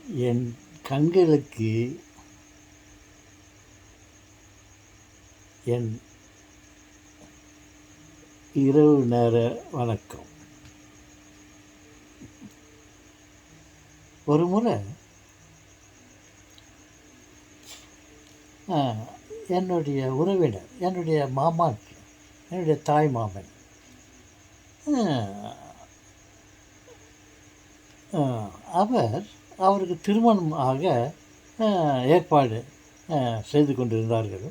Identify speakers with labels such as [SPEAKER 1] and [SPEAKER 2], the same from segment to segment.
[SPEAKER 1] என் கண்களுக்கு என் இரவு நேர வணக்கம். ஒரு முறை என்னுடைய உறவினர், என்னுடைய மாமன், என்னுடைய தாய் மாமன் அவருக்கு திருமணம் ஆக ஏற்பாடு செய்து கொண்டிருந்தார்கள்.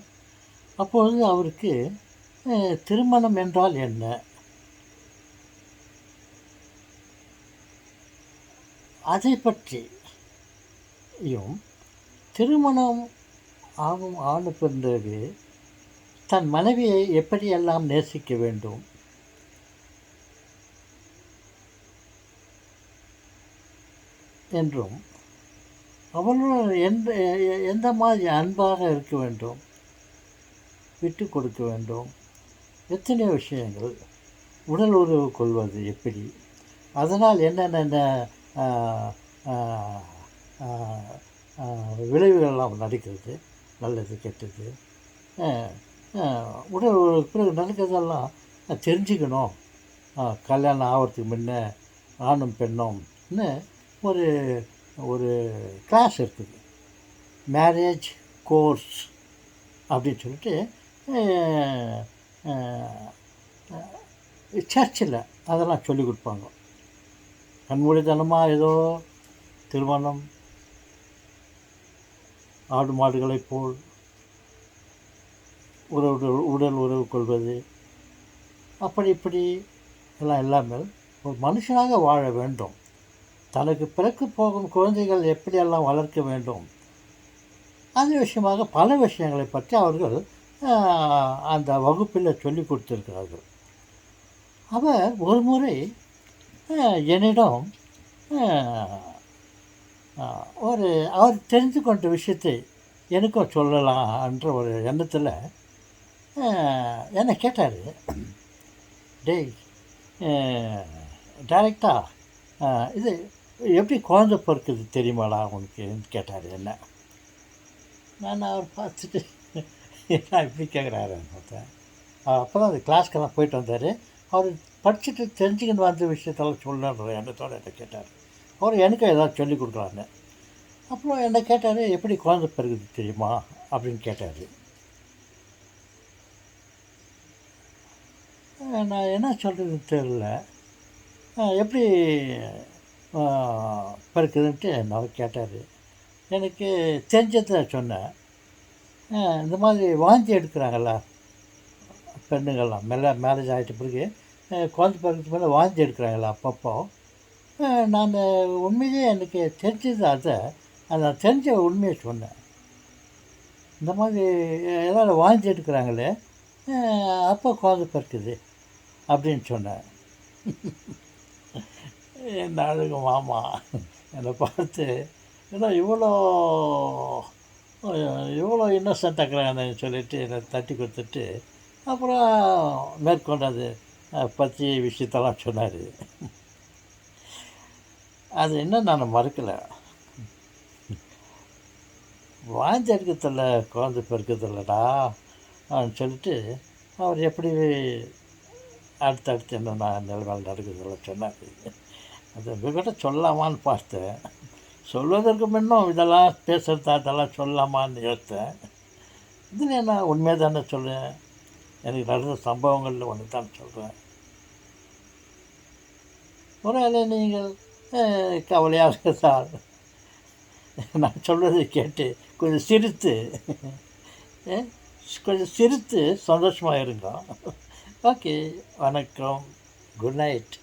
[SPEAKER 1] அப்பொழுது அவருக்கு திருமணம் என்றால் என்ன, அதை பற்றியும், திருமணம் ஆன பிறகு தன் மனைவியை எப்படியெல்லாம் நேசிக்க வேண்டும் என்றும், அவளுடன் எந்த மாதிரி அன்பாக இருக்க வேண்டும், விட்டு கொடுக்க வேண்டும், எத்தனை விஷயங்கள், உடல் உறவு கொள்வது எப்படி, அதனால் என்னென்ன விளைவுகள்லாம் நடக்கிறது, நல்லது கெட்டது, உடல் பிறகு நடக்கிறதெல்லாம் தெரிஞ்சுக்கணும். கல்யாணம் ஆகிறதுக்கு முன்ன ஆணும் பெண்ணும்னு ஒரு ஒரு கிளாஸ் இருக்குது, மேரேஜ் கோர்ஸ் அப்படின்னு சொல்லிட்டு சர்ச்சில் அதெல்லாம் சொல்லிக் கொடுப்பாங்க. கண்மூடித்தனமாக ஏதோ திருமணம், ஆடு மாடுகளைப் போல் உடல் உறவு கொள்வது, அப்படி இப்படி எல்லாம் இல்லாமல் ஒரு மனுஷனாக வாழ வேண்டும், தனக்கு பிறகு போகும் குழந்தைகள் எப்படியெல்லாம் வளர்க்க வேண்டும், அந்த விஷயமாக பல விஷயங்களை பற்றி அவர்கள் அந்த வகுப்பில் சொல்லி கொடுத்திருக்கிறார்கள். அவர் ஒரு முறை என்னிடம் அவர் தெரிந்து கொண்ட விஷயத்தை எனக்கும் சொல்லலாம் என்ற ஒரு எண்ணத்தில் என்னை கேட்டார். டேய், டைரெக்டாக இது எப்படி குழந்தை பிறக்குது தெரியுமாடா உனக்குன்னு கேட்டார் என்ன. நான் அவர் பார்த்துட்டு என்ன இப்படி கேட்குறாரு பார்த்தேன். அப்போ தான் அந்த கிளாஸ்க்கெல்லாம் போயிட்டு வந்தார். அவர் படிச்சுட்டு தெரிஞ்சுக்கின்னு வந்த விஷயத்தெல்லாம் சொல்லணுன்ற எண்ணத்தோடு என்னை கேட்டார். அவர் எனக்கு ஏதாவது சொல்லி கொடுக்குறாங்க. அப்புறம் என்னை கேட்டார், எப்படி குழந்தை பிறகுது தெரியுமா அப்படின்னு கேட்டார். நான் என்ன சொல்கிறதுன்னு தெரியல. எப்படி பிறக்குதுன்ட்டு அவர் கேட்டார். எனக்கு தெரிஞ்சதை சொன்னேன். இந்த மாதிரி வாந்தி எடுக்கிறாங்களா பெண்ணுங்கள்லாம், மேரேஜ் ஆகிட்ட பிறகு குழந்தை பிறகு மேலே வாந்தி எடுக்கிறாங்களா அப்பப்போ. நான் உண்மையிலே எனக்கு தெரிஞ்சது அதை தெரிஞ்ச உண்மையை சொன்னேன். இந்த மாதிரி எல்லோரும் வாந்தி எடுக்கிறாங்களே, அப்போ குழந்தை பிறக்குது அப்படின்னு சொன்னேன். என்ன அழகு மாமா என்னை பார்த்து, ஏன்னா இவ்வளோ இன்னசென்ட் ஆக்குறாங்கன்னு சொல்லிட்டு என்னை தட்டி கொடுத்துட்டு அப்புறம் மேற்கொண்டு அது பற்றி விஷயத்தெல்லாம் சொன்னார். அது இன்னும் நான் மறக்கலை. வாந்தி எடுக்கிறதில்ல குழந்தை பிறக்கிறதில்லடா அப்படின்னு சொல்லிட்டு அவர் எப்படி அடுத்தடுத்து என்னென்ன நிலைமையில் நடக்குறதெல்லாம் சொன்னார். அது உங்கள்கிட்ட சொல்லலாமான்னு பார்த்தேன். சொல்வதற்கு முன்னும் இதெல்லாம் பேசுகிறதா அதெல்லாம் சொல்லலாமான்னு யோசித்தேன். இதில் நான் உண்மையாக தானே சொல்கிறேன், எனக்கு நடந்த சம்பவங்களில் ஒன்று தான் சொல்கிறேன். ஒருவேளை நீங்கள் கவலையாக இருந்தால் நான் சொல்வதை கேட்டு கொஞ்சம் சிரித்து சந்தோஷமாக இருங்க. ஓகே, வணக்கம், குட் நைட்.